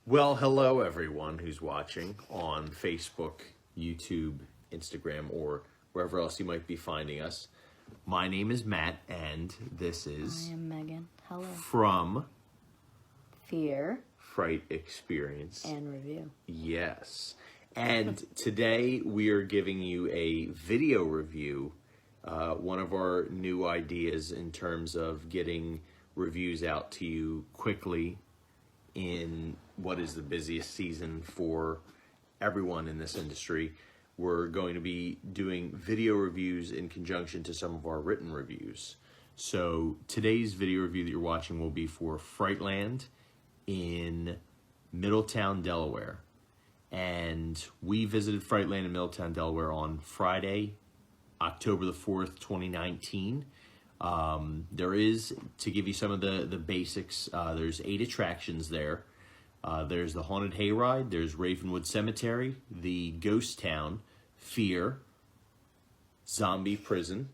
Well, hello everyone who's watching on Facebook, YouTube, Instagram, or wherever else you might be finding us. My name is Matt, and this is... I am Megan. Hello. From... Fear. Fright Experience. And Review. Yes. And today we are giving you a video review, one of our new ideas in terms of getting reviews out to you quickly in what is the busiest season for everyone in this industry. We're going to be doing video reviews in conjunction to some of our written reviews. So today's video review that you're watching will be for Frightland in Middletown, Delaware. And we visited Frightland in Middletown, Delaware on Friday, October the 4th, 2019. There is, to give you some of the basics, there's 8 attractions there. There's the Haunted Hayride, there's Ravenwood Cemetery, the Ghost Town, Fear, Zombie Prison,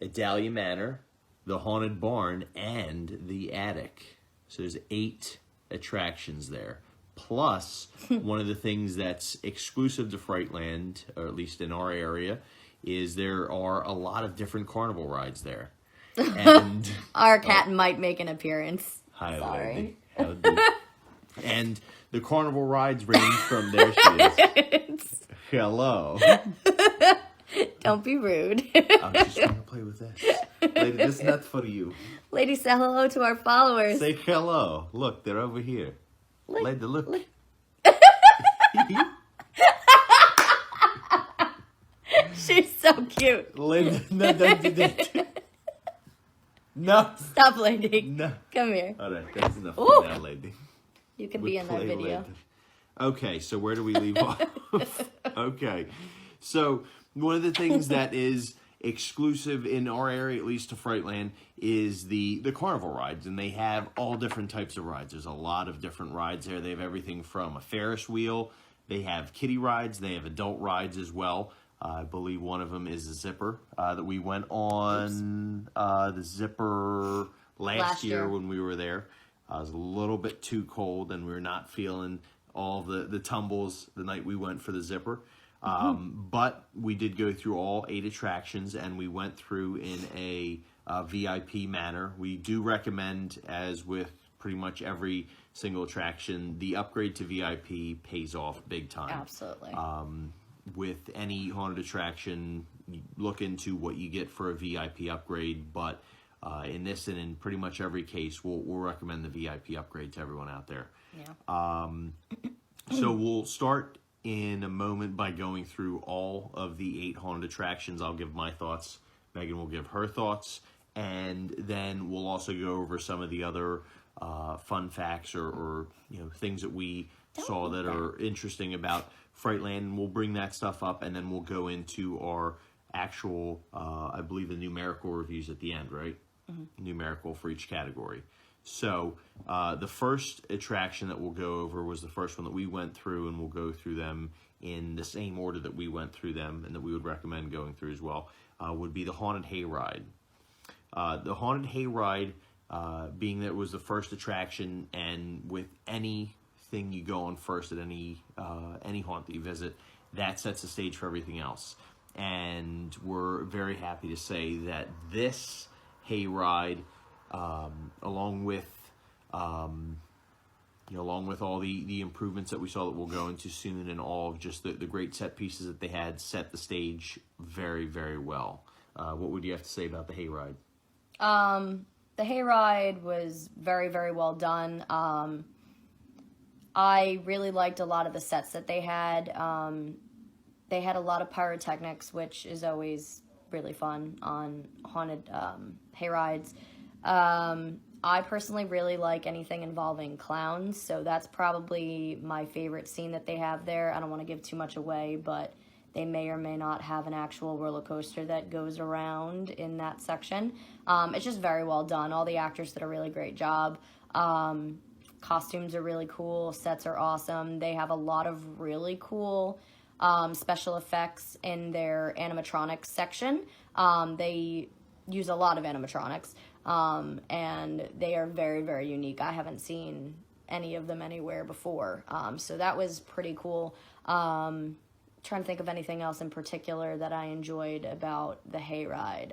Adalia Manor, the Haunted Barn, and the Attic. So there's 8 attractions there. Plus, one of the things that's exclusive to Frightland, or at least in our area, is there are a lot of different carnival rides there. And our cat might make an appearance. Hi, Sorry. lady. And the carnival rides range from there she is. Hello. Don't be rude. I'm just going to play with this. Lady, this is not for you. Lady, say hello to our followers. Say hello. Look, they're over here. Lady, look. She's so cute. Lady, no, don't do that. No. Stop, lady. No. Come here. All right, that's enough Ooh. for now, lady. You can We be in that play video. later. Okay, so where do we leave off? Okay, so one of the things that is exclusive in our area, at least to Frightland, is the carnival rides, and they have all different types of rides. There's a lot of different rides there. They have everything from a Ferris wheel, they have kiddie rides, they have adult rides as well. I believe one of them is a zipper that we went on. The zipper last year when we were there. It was a little bit too cold, and we were not feeling all the tumbles the night we went for the zipper. But we did go through all 8 attractions, and we went through in a VIP manner. We do recommend, as with pretty much every single attraction, the upgrade to VIP pays off big time. Absolutely. With any haunted attraction, you look into what you get for a VIP upgrade, but in this and in pretty much every case, we'll recommend the VIP upgrade to everyone out there. Yeah. So we'll start in a moment by going through all of the 8 haunted attractions. I'll give my thoughts. Megan will give her thoughts. And then we'll also go over some of the other fun facts or things that we saw that are interesting about Frightland. And we'll bring that stuff up, and then we'll go into our actual, I believe, the numerical reviews at the end, right? Mm-hmm. Numerical for each category. So the first attraction that we'll go over was the first one that we went through, and we'll go through them in the same order that we went through them and that we would recommend going through as well, would be the Haunted Hayride. The Haunted Hayride, being that it was the first attraction, and with anything you go on first at any haunt that you visit, that sets the stage for everything else. And we're very happy to say that this hayride, along with all the improvements that we saw that we'll go into soon, and all of just the great set pieces that they had, set the stage very, very well. What would you have to say about the hayride? The hayride was very, very well done. I really liked a lot of the sets that they had. They had a lot of pyrotechnics, which is always really fun on haunted hayrides. I personally really like anything involving clowns, so that's probably my favorite scene that they have there. I don't want to give too much away, but they may or may not have an actual roller coaster that goes around in that section. It's just very well done. All the actors did a really great job. Costumes are really cool. Sets are awesome. They have a lot of really cool special effects in their animatronics section. They use a lot of animatronics, and they are very, very unique. I haven't seen any of them anywhere before. So that was pretty cool. Trying to think of anything else in particular that I enjoyed about the hayride.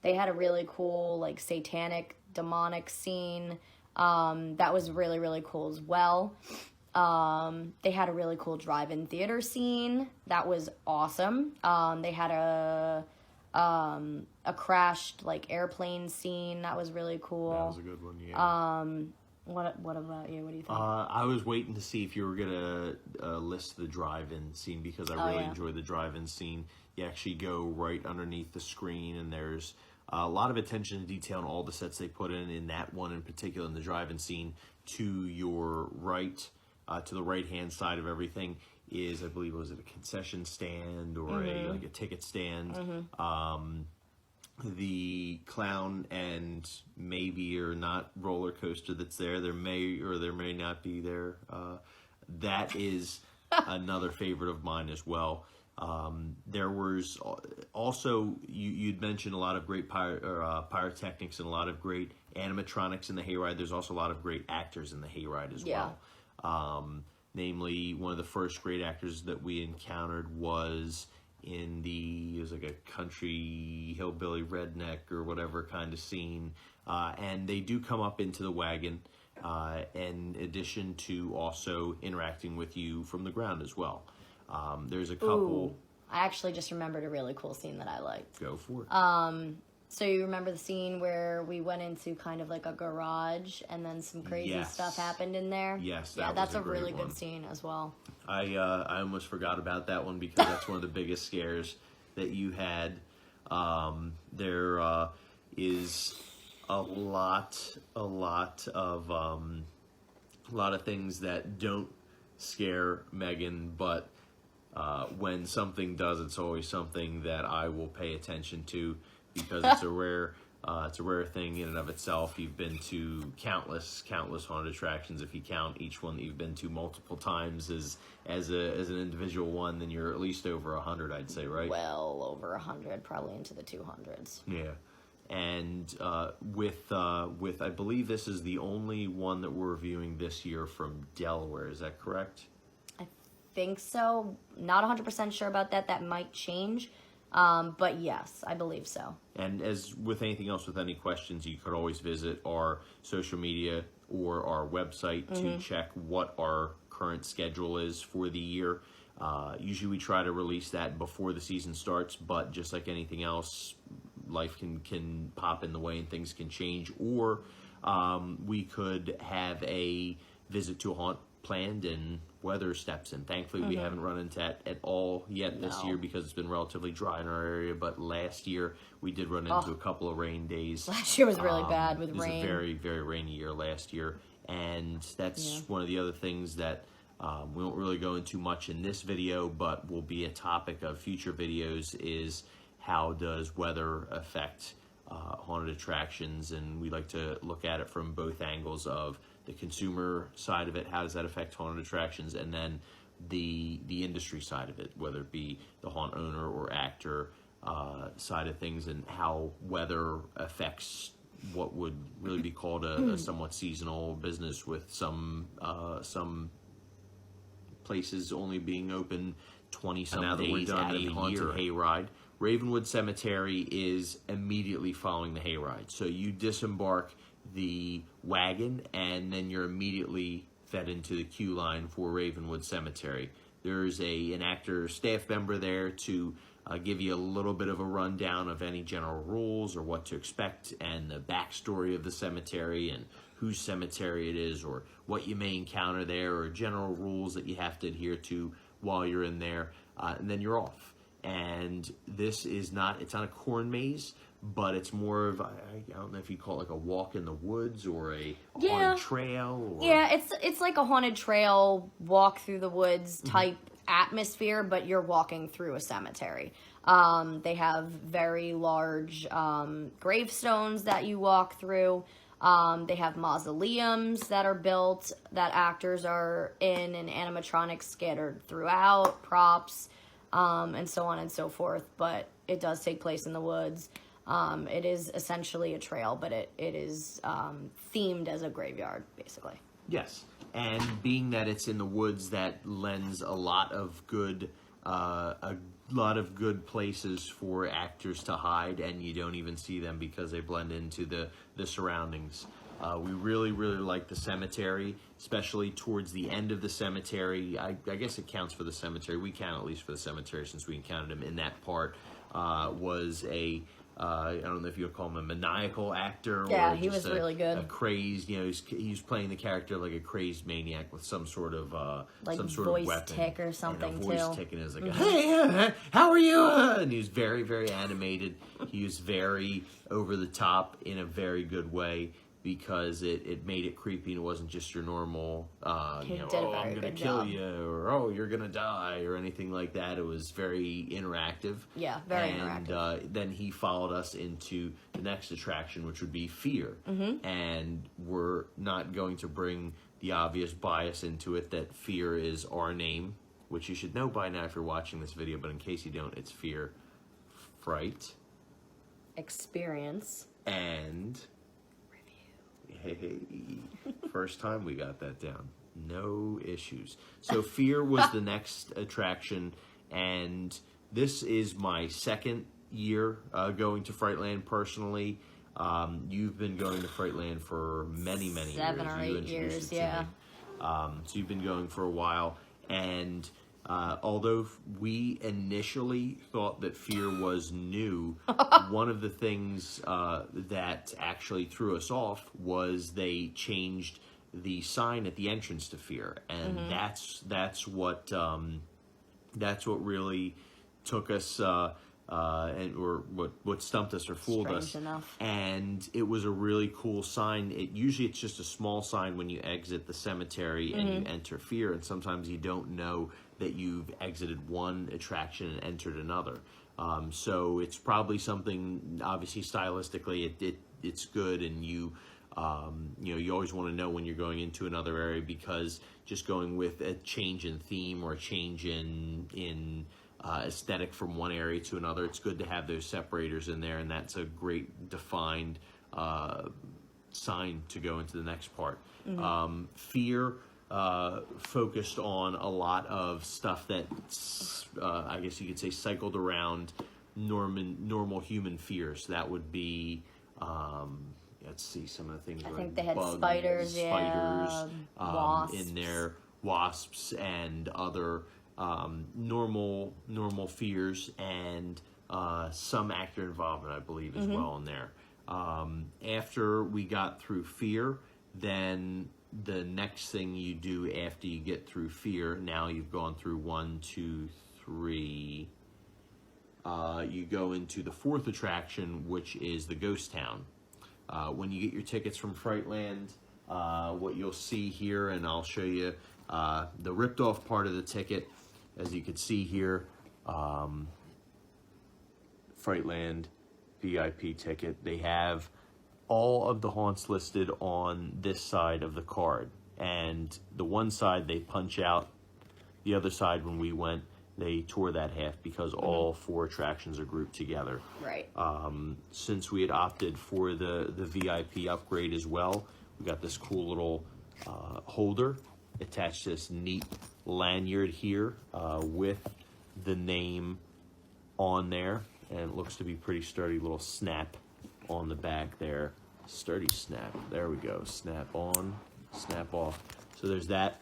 They had a really cool, like, satanic, demonic scene. That was really, really cool as well. They had a really cool drive-in theater scene. That was awesome. They had a crashed, like, airplane scene. That was really cool. That was a good one, yeah. What about you? What do you think? I was waiting to see if you were going to list the drive-in scene, because I really enjoy the drive-in scene. You actually go right underneath the screen, and there's a lot of attention to detail on all the sets they put in that one in particular, in the drive-in scene. To your right, to the right-hand side of everything is, I believe, was it a concession stand or a ticket stand? The clown and maybe or not roller coaster that's there. There may or there may not be there. That is another favorite of mine as well. There was also, you'd mentioned a lot of great pyrotechnics and a lot of great animatronics in the hayride. There's also a lot of great actors in the hayride as well. Namely, one of the first great actors that we encountered was it was like a country hillbilly redneck or whatever kind of scene, and they do come up into the wagon in addition to also interacting with you from the ground as well. There's a couple. I actually just remembered a really cool scene that I liked. Go for it. So you remember the scene where we went into kind of like a garage and then some crazy stuff happened in there? Yes, that's a really good scene as well. I almost forgot about that one, because that's one of the biggest scares that you had. There is a lot of things that don't scare Megan, but when something does, it's always something that I will pay attention to, because it's a rare thing in and of itself. You've been to countless haunted attractions. If you count each one that you've been to multiple times as an individual one, then you're at least over 100, I'd say, right? Well over 100, probably into the 200s. Yeah. And with I believe this is the only one that we're reviewing this year from Delaware. Is that correct? I think so. Not 100% sure about that. That might change. But yes, I believe so. And as with anything else, with any questions, you could always visit our social media or our website to check what our current schedule is for the year. Usually we try to release that before the season starts, but just like anything else, life can pop in the way and things can change. Or we could have a visit to a haunt planned and weather steps in. Thankfully, we haven't run into that at all yet this year, because it's been relatively dry in our area. But last year, we did run into a couple of rain days. Last year was really bad with rain. It was a very, very rainy year last year. And that's one of the other things that we won't really go into much in this video, but will be a topic of future videos, is how does weather affect haunted attractions? And we like to look at it from both angles of the consumer side of it, how does that affect haunted attractions, and then the industry side of it, whether it be the haunt owner or actor side of things, and how weather affects what would really be called a somewhat seasonal business, with some places only being open 20-some days at a haunted hayride. Ravenwood Cemetery is immediately following the hayride. So you disembark the wagon, and then you're immediately fed into the queue line for Ravenwood Cemetery. There's an actor staff member there to give you a little bit of a rundown of any general rules or what to expect, and the backstory of the cemetery and whose cemetery it is, or what you may encounter there, or general rules that you have to adhere to while you're in there, and then you're off. And this is it's not a corn maze, but it's more of, I don't know if you call it like a walk in the woods or a haunted trail. Or... Yeah, it's like a haunted trail, walk through the woods type atmosphere, but you're walking through a cemetery. They have very large gravestones that you walk through. They have mausoleums that are built that actors are in, and animatronics scattered throughout, props, and so on and so forth. But it does take place in the woods. It is essentially a trail, but it is themed as a graveyard, basically. Yes, and being that it's in the woods, that lends a lot of good places for actors to hide, and you don't even see them because they blend into the surroundings. We really like the cemetery, especially towards the end of the cemetery. I guess it counts for the cemetery. We count at least for the cemetery since we encountered him in that part. Was a I don't know if you would call him a maniacal actor. Yeah, or he just was really good. A crazed, he's playing the character like a crazed maniac with some sort of voice weapon. tick or something, and a voice too. tick, and it was like, hey, how are you? And he was very animated. He was very over the top in a very good way, because it made it creepy, and it wasn't just your normal, He did a oh, very I'm going to good kill job. you, or oh, you're going to die, or anything like that. It was very interactive. Yeah, very interactive. And then he followed us into the next attraction, which would be Fear. And we're not going to bring the obvious bias into it that Fear is our name, which you should know by now if you're watching this video, but in case you don't, it's Fear, Fright, Experience, and... Hey, first time we got that down. No issues. So Fear was the next attraction, and this is my second year going to Frightland personally. You've been going to Frightland for many years. 7 or 8 years, yeah. So you've been going for a while, and although we initially thought that Fear was new, one of the things that actually threw us off was they changed the sign at the entrance to Fear, and that's what really took us what stumped us or fooled Strange us. enough. And it was a really cool sign. Usually it's just a small sign when you exit the cemetery and you enter Fear, and sometimes you don't know that you've exited one attraction and entered another. So it's probably something, obviously stylistically it's good, and you always want to know when you're going into another area, because just going with a change in theme or a change in aesthetic from one area to another, it's good to have those separators in there, and that's a great defined sign to go into the next part. Fear focused on a lot of stuff that I guess you could say cycled around normal human fears. That would be let's see some of the things. I like think they had bugs, spiders, yeah, wasps in there, wasps and other normal fears, and some actor involvement, I believe, as well in there. After we got through Fear, then the next thing you do after you get through Fear, now you've gone through 1, 2, 3. You go into the fourth attraction, which is the Ghost Town. When you get your tickets from Frightland, what you'll see here, and I'll show you the ripped off part of the ticket, as you can see here, Frightland VIP ticket. They have all of the haunts listed on this side of the card, and the one side they punch out, the other side when we went they tore that half because all 4 attractions are grouped together. Right. Since we had opted for the VIP upgrade as well, we got this cool little holder attached to this neat lanyard here with the name on there, and it looks to be pretty sturdy. Little snap on the back there. Sturdy snap. There we go. Snap on, snap off. So there's that.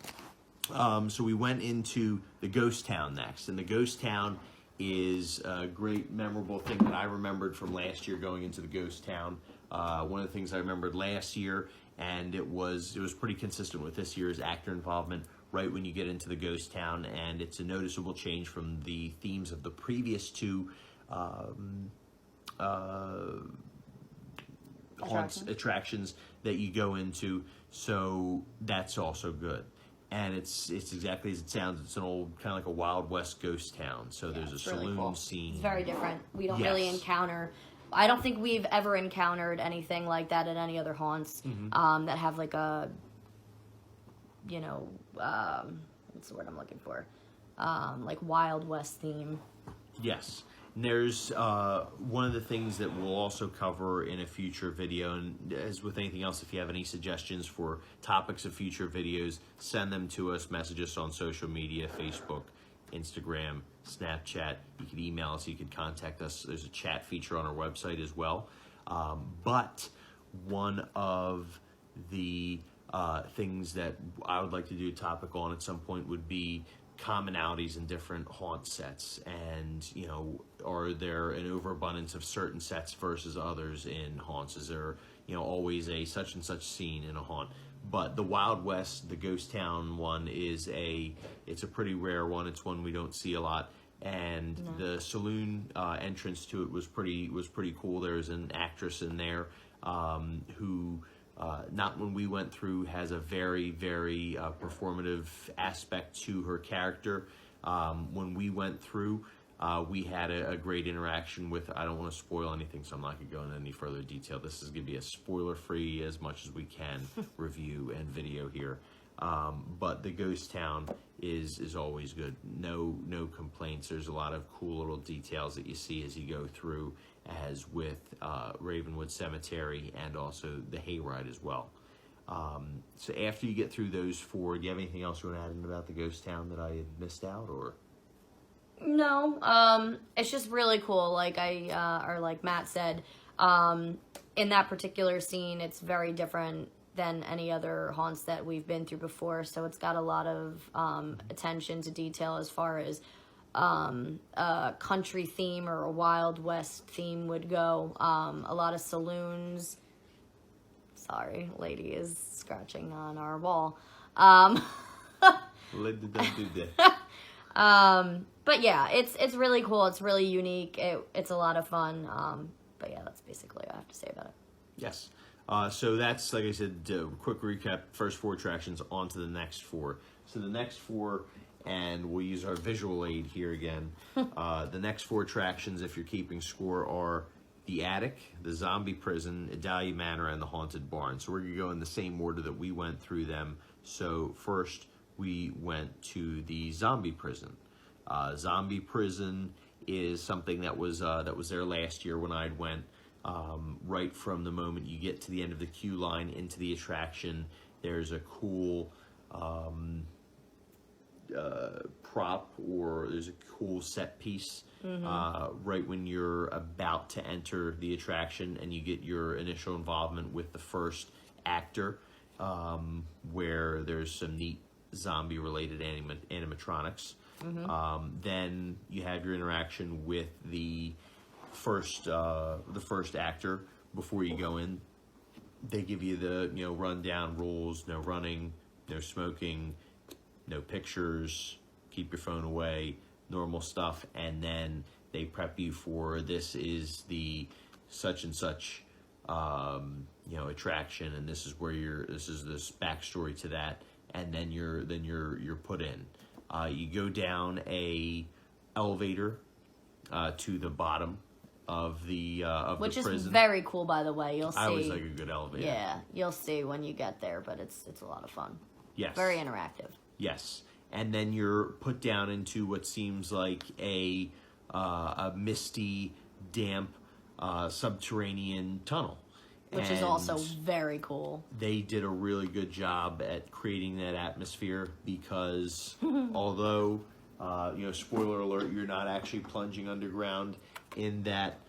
So we went into the Ghost Town next, and the Ghost Town is a great memorable thing that I remembered from last year going into the Ghost Town. One of the things I remembered last year, and it was pretty consistent with this year's actor involvement right when you get into the Ghost Town, and it's a noticeable change from the themes of the previous 2 attractions that you go into, so that's also good. And it's exactly as it sounds. It's an old, kind of like a Wild West ghost town. So there's a really saloon cool. scene. It's very different. We don't really encounter. I don't think we've ever encountered anything like that at any other haunts that have like a, what's the word I'm looking for? Like Wild West theme. Yes. there's one of the things that we'll also cover in a future video, and as with anything else, if you have any suggestions for topics of future videos, send them to us, message us on social media, Facebook, Instagram, Snapchat. You can email us, you can contact us. There's a chat feature on our website as well. But one of the things that I would like to do a topic on at some point would be commonalities in different haunt sets, and are there an overabundance of certain sets versus others in haunts? Is there always a such and such scene in a haunt? But the Wild West, the Ghost Town one, it's a pretty rare one. It's one we don't see a lot, and the saloon entrance to it was pretty cool. There's an actress in there who, not when we went through, has a very, very performative aspect to her character. When we went through, we had a great interaction with, I don't want to spoil anything, so I'm not going to go into any further detail. This is going to be a spoiler-free, as much as we can, review and video here. But the Ghost Town is always good. No complaints. There's a lot of cool little details that you see as you go through, as with Ravenwood Cemetery and also the Hayride as well. So after you get through those four, do you have anything else you want to add in about the Ghost Town that I had missed out, or? No, it's just really cool. Like like Matt said, in that particular scene, it's very different than any other haunts that we've been through before. So it's got a lot of attention to detail as far as a country theme or a Wild West theme would go. A lot of saloons. Sorry, lady is scratching on our wall. But yeah, it's really cool. It's really unique. It's a lot of fun. But yeah, that's basically what I have to say about it. Yes. So that's, like I said, quick recap, first four attractions, on to the next four. So the next four, and we'll use our visual aid here again. The next four attractions, if you're keeping score, are the Attic, the Zombie Prison, Adalia Manor, and the Haunted Barn. So we're going to go in the same order that we went through them. So first, we went to the Zombie Prison. Zombie Prison is something that was there last year when I'd went. Right from the moment you get to the end of the queue line into the attraction, there's a cool prop, or there's a cool set piece right when you're about to enter the attraction, and you get your initial involvement with the first actor, where there's some neat zombie-related animatronics. Then you have your interaction with the first actor before you go in. They give you the rundown rules: no running, no smoking, no pictures, keep your phone away, normal stuff. And then they prep you for, this is the such and such attraction, and this is where this is this backstory to that, and then you're put in. You go down a elevator to the bottom of the which the prison. Is very cool, by the way. You'll see. I always like a good elevator. Yeah, you'll see when you get there, but it's a lot of fun. Yes. Very interactive. Yes, and then you're put down into what seems like a misty, damp, subterranean tunnel, which is also very cool. They did a really good job at creating that atmosphere, because although spoiler alert, you're not actually plunging underground in that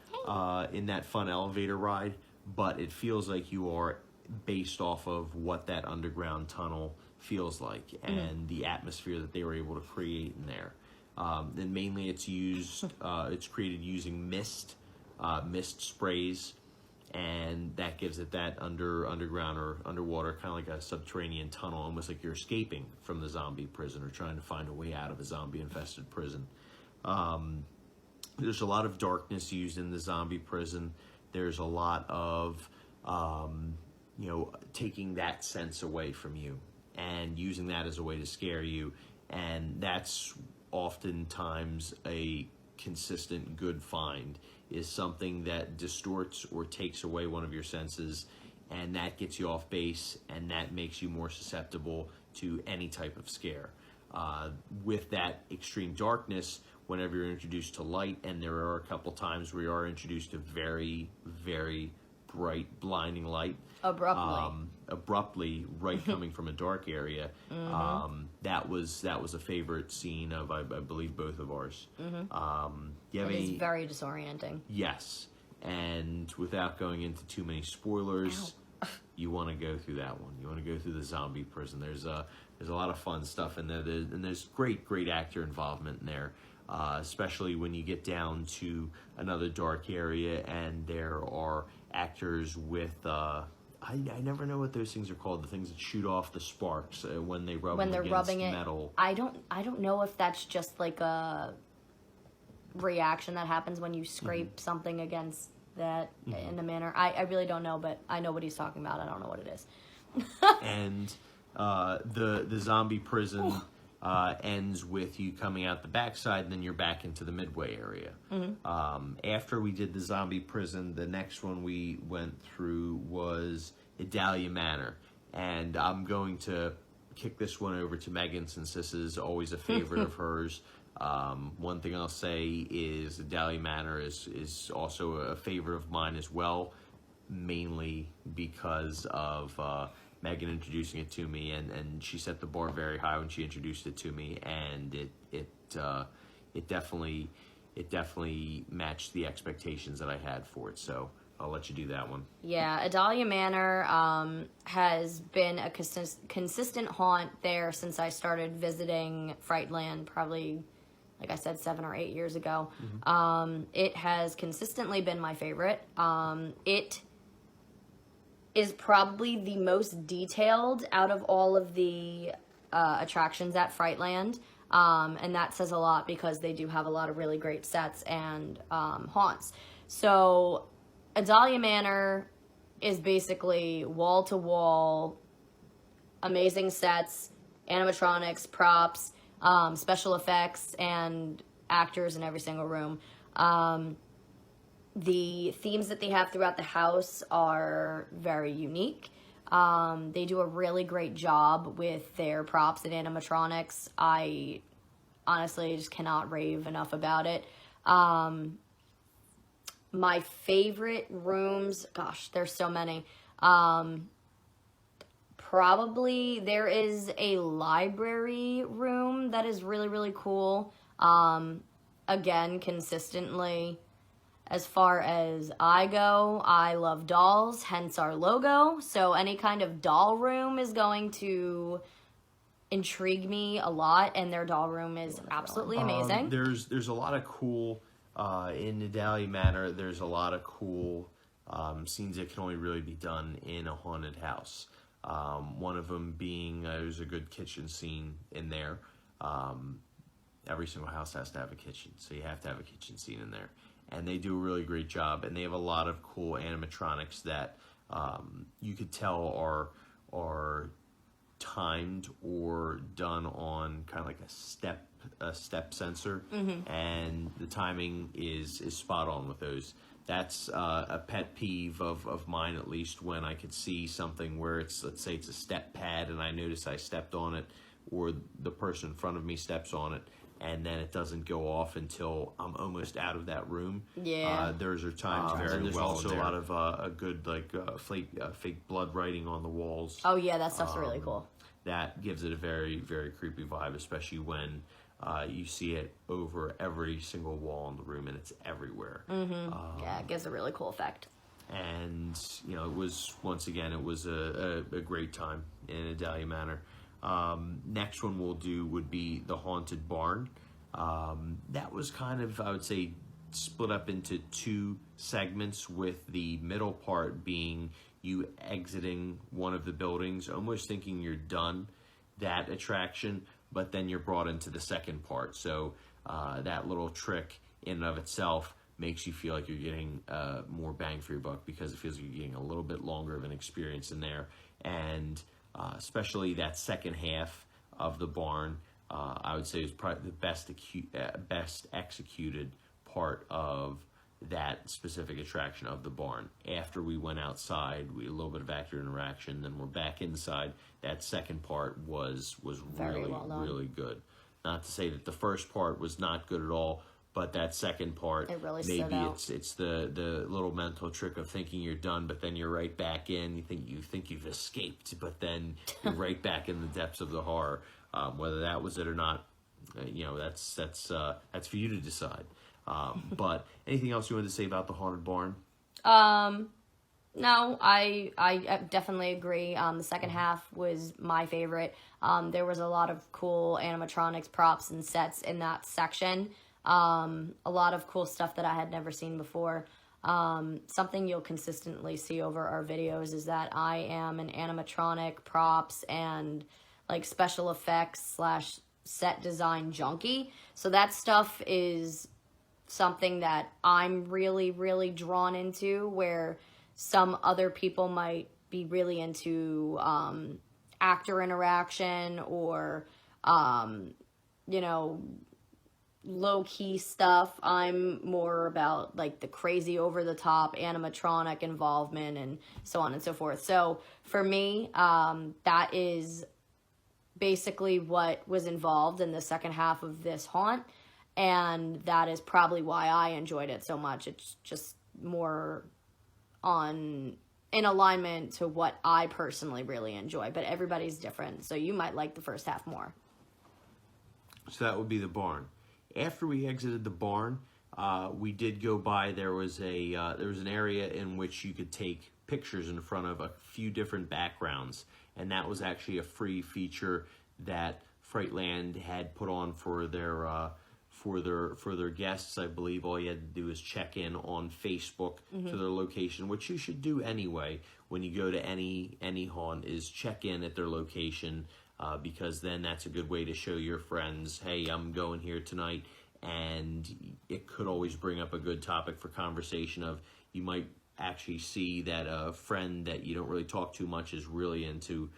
fun elevator ride, but it feels like you are, based off of what that underground tunnel feels like and the atmosphere that they were able to create in there. And mainly it's created using mist sprays, and that gives it that underground or underwater, kind of like a subterranean tunnel, almost like you're escaping from the zombie prison or trying to find a way out of a zombie-infested prison. There's a lot of darkness used in the zombie prison. There's a lot of taking that sense away from you and using that as a way to scare you, and that's oftentimes a consistent good find, is something that distorts or takes away one of your senses, and that gets you off base, and that makes you more susceptible to any type of scare. With that extreme darkness, whenever you're introduced to light, and there are a couple times where you are introduced to very, very bright, blinding light. Abruptly, right coming from a dark area. That was a favorite scene of, I believe, both of ours. It is very disorienting. Yes, and without going into too many spoilers, you want to go through that one. You want to go through the zombie prison. There's a lot of fun stuff in there, and there's great actor involvement in there, especially when you get down to another dark area, and there are actors with I never know what those things are called. The things that shoot off the sparks when they rub When them they're against rubbing it, metal. I don't know if that's just like a reaction that happens when you scrape something against that in the manner. I really don't know, but I know what he's talking about. I don't know what it is. And the zombie prison ends with you coming out the backside, and then you're back into the midway area. After we did the zombie prison, the next one we went through was Idalia Manor, and I'm going to kick this one over to Megan, since this is always a favorite of hers. One thing I'll say is Idalia Manor is also a favorite of mine as well, mainly because of Megan introducing it to me, and she set the bar very high when she introduced it to me, and it definitely matched the expectations that I had for it. So I'll let you do that one. Yeah, Idalia Manor has been a consistent haunt there since I started visiting Frightland, probably, like I said, 7 or 8 years ago. It has consistently been my favorite. It is probably the most detailed out of all of the attractions at Frightland. And that says a lot because they do have a lot of really great sets and haunts. So Idalia Manor is basically wall-to-wall, amazing sets, animatronics, props, special effects, and actors in every single room. The themes that they have throughout the house are very unique. They do a really great job with their props and animatronics. I honestly just cannot rave enough about it. My favorite rooms, gosh, there's so many. Probably there is a library room that is really, really cool. Again, consistently, as far as I go, I love dolls, hence our logo. So any kind of doll room is going to intrigue me a lot, and their doll room is absolutely amazing. There's a lot of cool in Idalia Manor. There's a lot of cool scenes that can only really be done in a haunted house. One of them being there's a good kitchen scene in there. Every single house has to have a kitchen, so you have to have a kitchen scene in there. And they do a really great job, and they have a lot of cool animatronics that you could tell are timed or done on kind of like a step sensor, and the timing is spot on with those. That's a pet peeve of mine, at least, when I could see something where it's, let's say it's a step pad, and I notice I stepped on it, or the person in front of me steps on it, and then it doesn't go off until I'm almost out of that room. Yeah. Those are times very there's well also there. a lot of a good fake blood writing on the walls. Oh yeah, that stuff's really cool. That gives it a very, very creepy vibe, especially when you see it over every single wall in the room, and it's everywhere. Yeah, it gives a really cool effect. And it was, once again, it was a great time in Idalia Manor. Next one we'll do would be the Haunted Barn. That was kind of, I would say, split up into two segments, with the middle part being you exiting one of the buildings, almost thinking you're done that attraction, but then you're brought into the second part. So that little trick in and of itself makes you feel like you're getting more bang for your buck, because it feels like you're getting a little bit longer of an experience in there. And especially that second half of the barn, I would say is probably the best executed part of that specific attraction of the barn. After we went outside, we had a little bit of actor interaction, then we're back inside. That second part was Very really, well done. really good. Not to say that the first part was not good at all, but that second part, It really maybe stood out. it's the little mental trick of thinking you're done, but then you're right back in. You think you've escaped, but then you're right back in the depths of the horror. Whether that was it or not, that's for you to decide. But anything else you wanted to say about the Haunted Barn? No, I definitely agree. The second half was my favorite. There was a lot of cool animatronics, props, and sets in that section. A lot of cool stuff that I had never seen before. Something you'll consistently see over our videos is that I am an animatronic, props, and like special effects / set design junkie. So that stuff is something that I'm really, really drawn into, where some other people might be really into actor interaction or, low-key stuff. I'm more about like the crazy over-the-top animatronic involvement and so on and so forth. So for me, that is basically what was involved in the second half of this haunt, and that is probably why I enjoyed it so much. It's just more in alignment to what I personally really enjoy, but everybody's different, so you might like the first half more. So that would be the barn. After we exited the barn, we did go by. There was an area in which you could take pictures in front of a few different backgrounds, and that was actually a free feature that Frightland had put on for their guests. I believe all you had to do is check in on Facebook to their location, which you should do anyway when you go to any haunt, is check in at their location, because then that's a good way to show your friends, hey, I'm going here tonight, and it could always bring up a good topic for conversation. Of you might actually see that a friend that you don't really talk too much is really into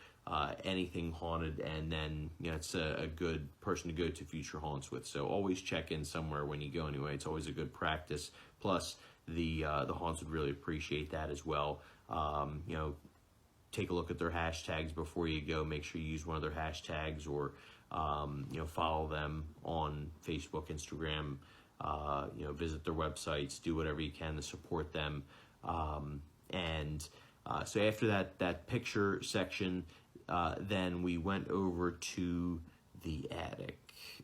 anything haunted, and then it's a good person to go to future haunts with. So always check in somewhere when you go anyway. It's always a good practice. Plus the haunts would really appreciate that as well. Take a look at their hashtags before you go. Make sure you use one of their hashtags, or follow them on Facebook, Instagram. Visit their websites. Do whatever you can to support them. So after that picture section, then we went over to the attic,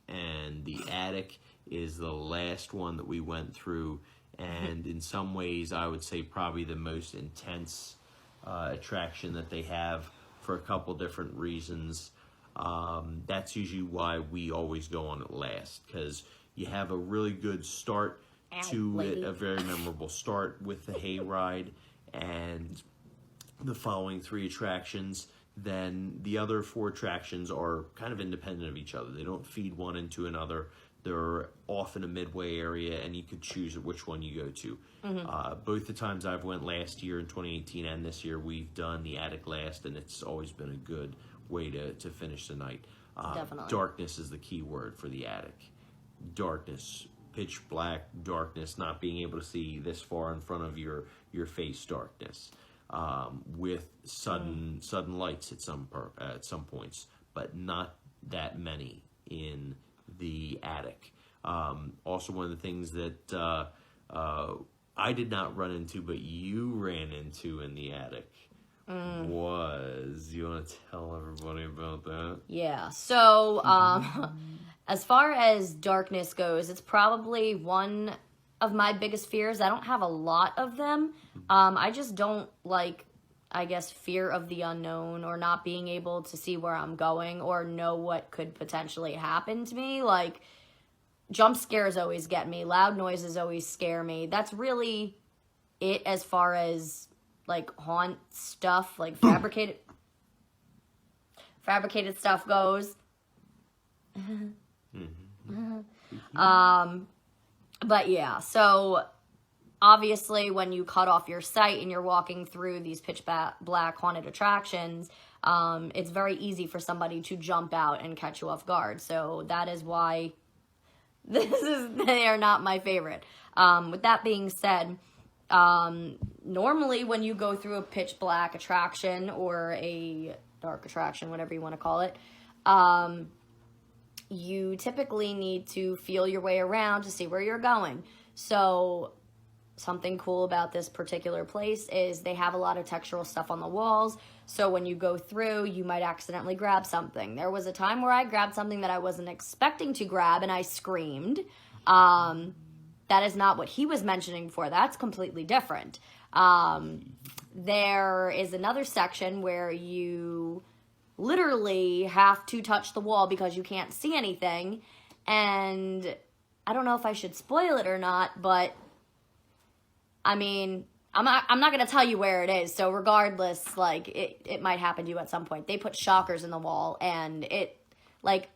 and the attic is the last one that we went through, and in some ways I would say probably the most intense attraction that they have, for a couple different reasons. That's usually why we always go on it last, because you have a really good start to it, a very memorable start with the hayride and the following 3 attractions. Then the other 4 attractions are kind of independent of each other. They don't feed one into another. They're off in a midway area, and you could choose which one you go to. Both the times I've went last year in 2018 and this year, we've done the attic last, and it's always been a good way to finish the night. Definitely. Darkness is the key word for the attic. Darkness, pitch black darkness, not being able to see this far in front of your face darkness. With sudden lights at some points, but not that many in the attic. Also, one of the things that I did not run into, but you ran into in the attic, was, you want to tell everybody about that? Yeah. So, as far as darkness goes, it's probably one of my biggest fears. I don't have a lot of them. I just don't like, I guess, fear of the unknown, or not being able to see where I'm going or know what could potentially happen to me. Like, jump scares always get me. Loud noises always scare me. That's really it as far as like haunt stuff, like fabricated stuff goes. But yeah, so obviously when you cut off your sight and you're walking through these pitch black haunted attractions, it's very easy for somebody to jump out and catch you off guard. So that is why they are not my favorite. With that being said, normally when you go through a pitch black attraction or a dark attraction, whatever you want to call it, you typically need to feel your way around to see where you're going. So something cool about this particular place is they have a lot of textural stuff on the walls. So when you go through, you might accidentally grab something. There was a time where I grabbed something that I wasn't expecting to grab and I screamed. That is not what he was mentioning before. That's completely different. There is another section where you literally have to touch the wall because you can't see anything. And I don't know if I should spoil it or not, but I mean, I'm not going to tell you where it is. So regardless, like, it might happen to you at some point. They put shockers in the wall, and it, like,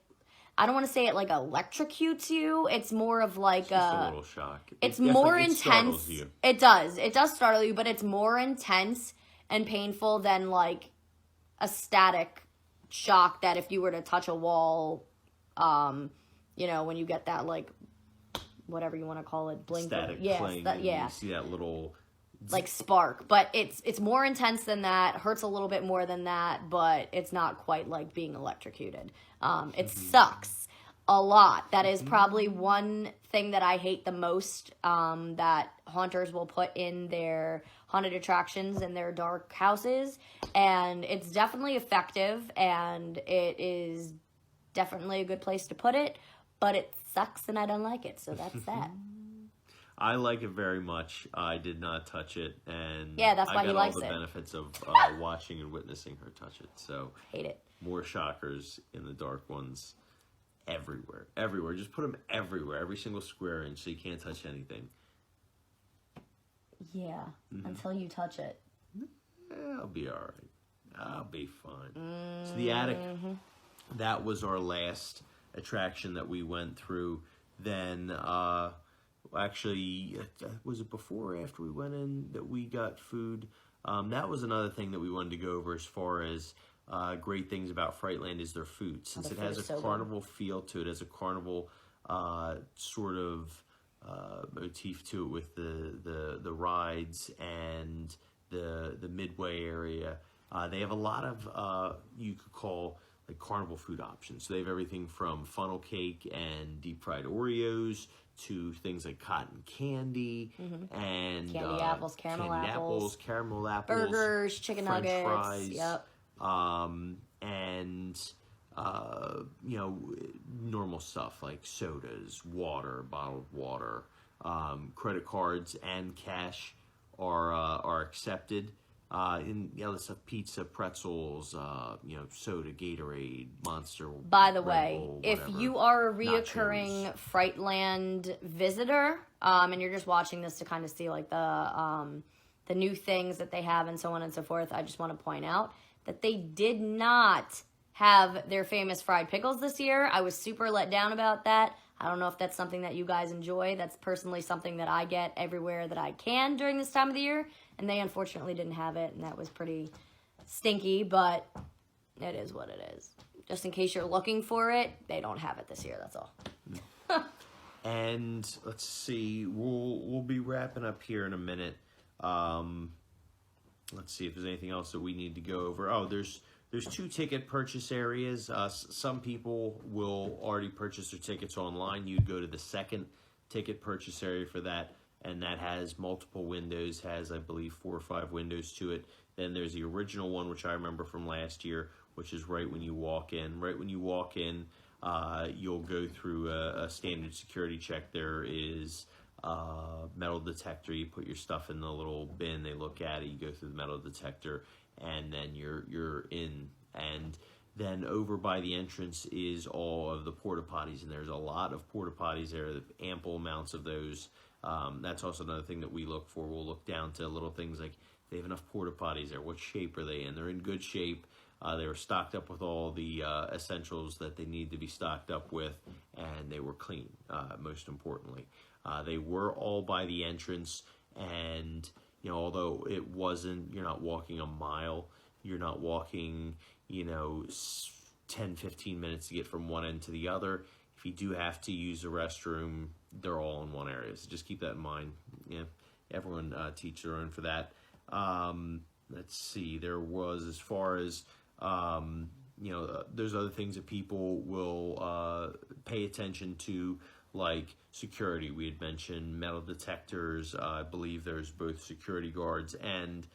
I don't want to say it, like, electrocutes you. It's more of, like, just a little shock. It's more it intense. startles you. It does. It does startle you, but it's more intense and painful than, like, a static shock that if you were to touch a wall, you know, when you get that, like, whatever you want to call it, blink. Static clang. Yeah. You see that little, like, spark. But it's more intense than that, hurts a little bit more than that, but it's not quite like being electrocuted. It sucks a lot. That is probably one thing that I hate the most, that haunters will put in their haunted attractions in their dark houses. And it's definitely effective, and it is definitely a good place to put it, but it sucks and I don't like it, so that's that. I like it very much. I did not touch it, and yeah, that's why I he got likes all the it. benefits of watching and witnessing her touch it. So Hate it. more shockers in the dark ones everywhere. Everywhere. Just put them everywhere, every single square inch, so you can't touch anything. Yeah, until you touch it. I'll be all right. I'll be fine. So the attic, that was our last attraction that we went through. Then, actually, was it before or after we went in that we got food? That was another thing that we wanted to go over as far as great things about Frightland is their food. Since it has a carnival feel to it, has a carnival sort of motif to it with the rides and the midway area. They have a lot of you could call like carnival food options. So they have everything from funnel cake and deep fried Oreos to things like cotton candy and Candy apples, caramel apples, burgers, chicken French nuggets, fries, yep. And you know, normal stuff like sodas, water, bottled water, credit cards and cash are accepted. And the other stuff, pizza, pretzels, you know, soda, Gatorade, Monster. By the Red way, Bull, if whatever, you are a nachos. reoccurring Frightland visitor, and you're just watching this to kind of see like the new things that they have and so on and so forth, I just want to point out that they did not have their famous fried pickles this year. I was super let down about that. I don't know if that's something that you guys enjoy. That's personally something that I get everywhere that I can during this time of the year. And they unfortunately didn't have it, and that was pretty stinky, but it is what it is. Just in case you're looking for it, they don't have it this year, that's all. And let's see, we'll be wrapping up here in a minute. Let's see if there's anything else that we need to go over. Oh, there's 2 ticket purchase areas. Some people will already purchase their tickets online. You'd go to the second ticket purchase area for that, and that has multiple windows, has, I believe, 4 or 5 windows to it. Then there's the original one, which I remember from last year, which is right when you walk in. Right when you walk in, you'll go through a standard security check. There is metal detector. You put your stuff in the little bin. They look at it. You go through the metal detector, and then you're in. And then over by the entrance is all of the porta potties, and there's a lot of porta potties there. Ample amounts of those. That's also another thing that we look for. We'll look down to little things like, they have enough porta potties there. What shape are they in? They're in good shape. They were stocked up with all the essentials that they need to be stocked up with, and they were clean, most importantly. They were all by the entrance, and, you know, although it wasn't, you're not walking a mile, you're not walking, you know, 10, 15 minutes to get from one end to the other. If you do have to use the restroom, they're all in one area. So just keep that in mind. Yeah, everyone teach their own for that. Let's see. There was, as far as there's other things that people will pay attention to, like security. We had mentioned metal detectors. I believe there's both security guards and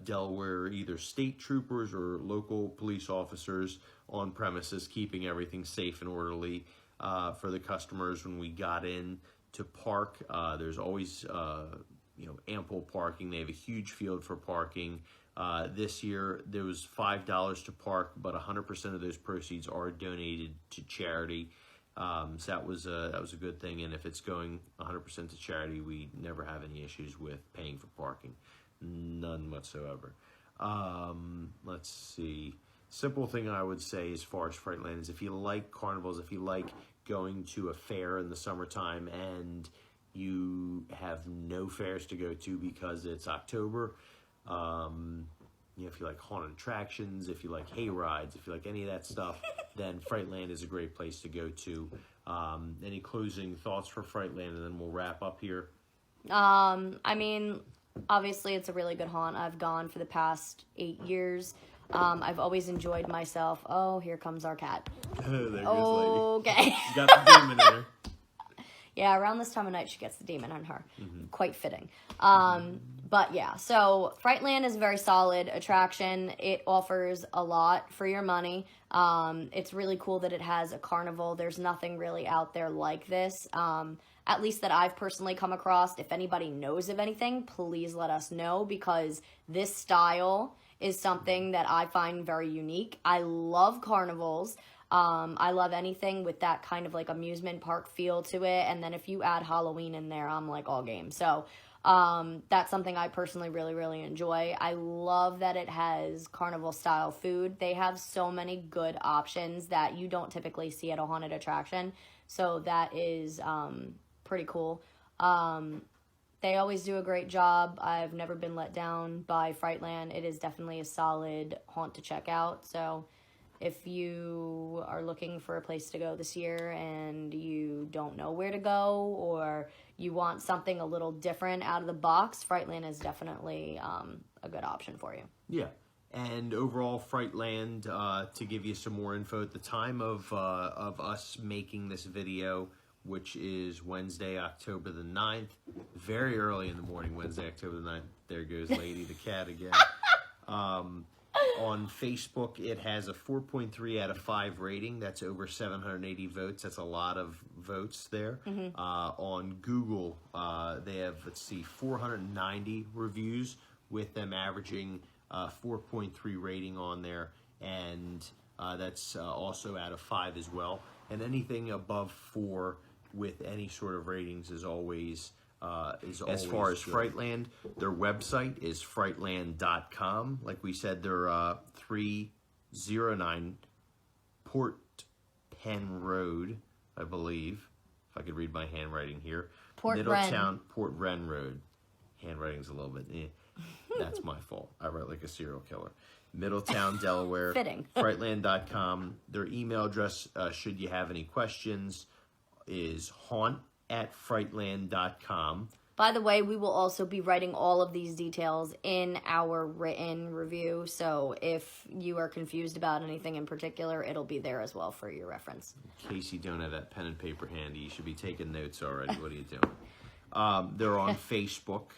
Delaware, either state troopers or local police officers on premises, keeping everything safe and orderly for the customers when we got in to park. There's always ample parking. They have a huge field for parking. This year there was $5 to park, but 100% of those proceeds are donated to charity. So that was a good thing. And if it's going 100% to charity, we never have any issues with paying for parking, none whatsoever. Let's see. Simple thing I would say as far as Frightland is, if you like carnivals, if you like going to a fair in the summertime and you have no fairs to go to because it's October, if you like haunted attractions, if you like hay rides, if you like any of that stuff, then Frightland is a great place to go to. Any closing thoughts for Frightland, and then we'll wrap up here? I mean, obviously it's a really good haunt. I've gone for the past 8 years. I've always enjoyed myself. Oh, here comes our cat. There goes Okay. lady. You got the demon in her. Yeah, around this time of night, she gets the demon on her. Mm-hmm. Quite fitting. But yeah, so Frightland is a very solid attraction. It offers a lot for your money. It's really cool that it has a carnival. There's nothing really out there like this, at least that I've personally come across. If anybody knows of anything, please let us know, because this style is something that I find very unique. I love carnivals. I love anything with that kind of like amusement park feel to it. And then if you add Halloween in there, I'm like all game. So that's something I personally really, really enjoy. I love that it has carnival style food. They have so many good options that you don't typically see at a haunted attraction. So that is pretty cool. They always do a great job. I've never been let down by Frightland. It is definitely a solid haunt to check out. So if you are looking for a place to go this year and you don't know where to go, or you want something a little different out of the box, Frightland is definitely a good option for you. Yeah. And overall, Frightland, to give you some more info, at the time of us making this video, which is Wednesday, October the 9th, very early in the morning, Wednesday, October the 9th. There goes Lady the cat again. On Facebook, it has a 4.3 out of 5 rating. That's over 780 votes. That's a lot of votes there. Mm-hmm. On Google, they have, 490 reviews, with them averaging 4.3 rating on there. And that's also out of 5 as well. And anything above 4 with any sort of ratings is always as far as good. Frightland, their website is frightland.com. Like we said, they're 309 Port Penn Road, I believe, if I could read my handwriting here. Middletown, Port Wren Road. Handwriting's a little bit, that's my fault. I write like a serial killer. Middletown, Delaware. Fitting. Frightland.com. Their email address, should you have any questions, is haunt@frightland.com. By the way, we will also be writing all of these details in our written review, so if you are confused about anything in particular, it'll be there as well for your reference. In case you don't have that pen and paper handy, you should be taking notes already. What are you doing? They're on Facebook.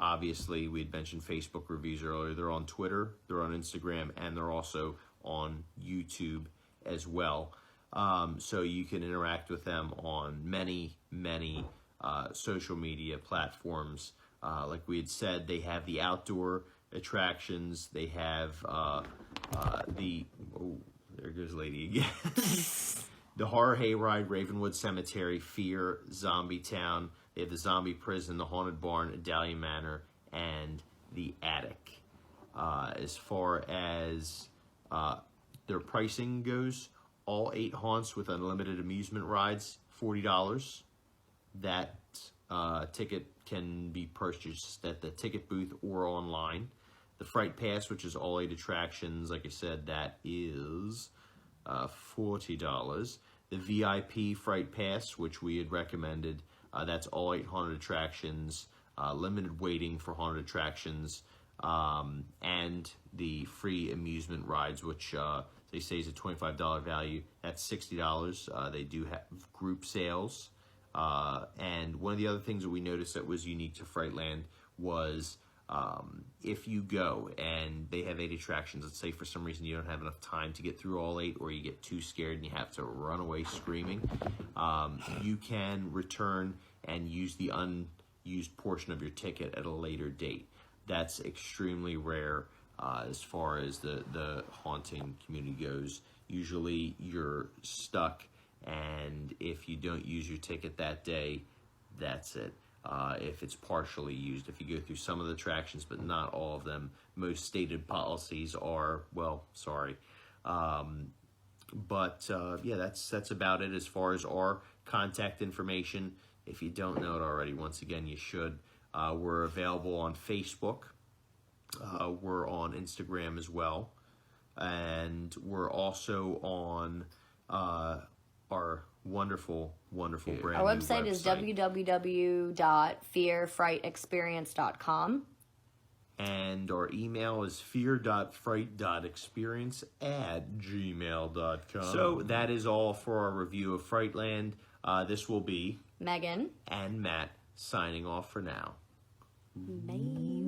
Obviously, we'd mentioned Facebook reviews earlier. They're on Twitter, they're on Instagram, and they're also on YouTube as well. So you can interact with them on many social media platforms. Like we had said, they have the outdoor attractions. They have there goes Lady again. The Horror Hayride, Ravenwood Cemetery, Fear, Zombie Town. They have the Zombie Prison, the Haunted Barn, Dahlia Manor, and the Attic. As far as their pricing goes, all 8 haunts with unlimited amusement rides, $40. That ticket can be purchased at the ticket booth or online. The Fright Pass, which is all 8 attractions, like I said, that is $40. The VIP Fright Pass, which we had recommended, that's all 8 haunted attractions, limited waiting for haunted attractions, and the free amusement rides, which they say is a $25 value. That's $60. They do have group sales. And one of the other things that we noticed that was unique to Frightland was if you go and they have 8 attractions, let's say for some reason you don't have enough time to get through all 8, or you get too scared and you have to run away screaming, you can return and use the unused portion of your ticket at a later date. That's extremely rare as far as the haunting community goes. Usually you're stuck, and if you don't use your ticket that day, that's it. If it's partially used, if you go through some of the attractions but not all of them, most stated policies are, well, sorry. Yeah, that's about it as far as our contact information. If you don't know it already, once again, you should. We're available on Facebook. We're on Instagram as well. And we're also on our wonderful brand Our new website is www.fearfrightexperience.com. And our email is fear.fright.experience@gmail.com. So that is all for our review of Frightland. This will be Megan and Matt signing off for now. Bye.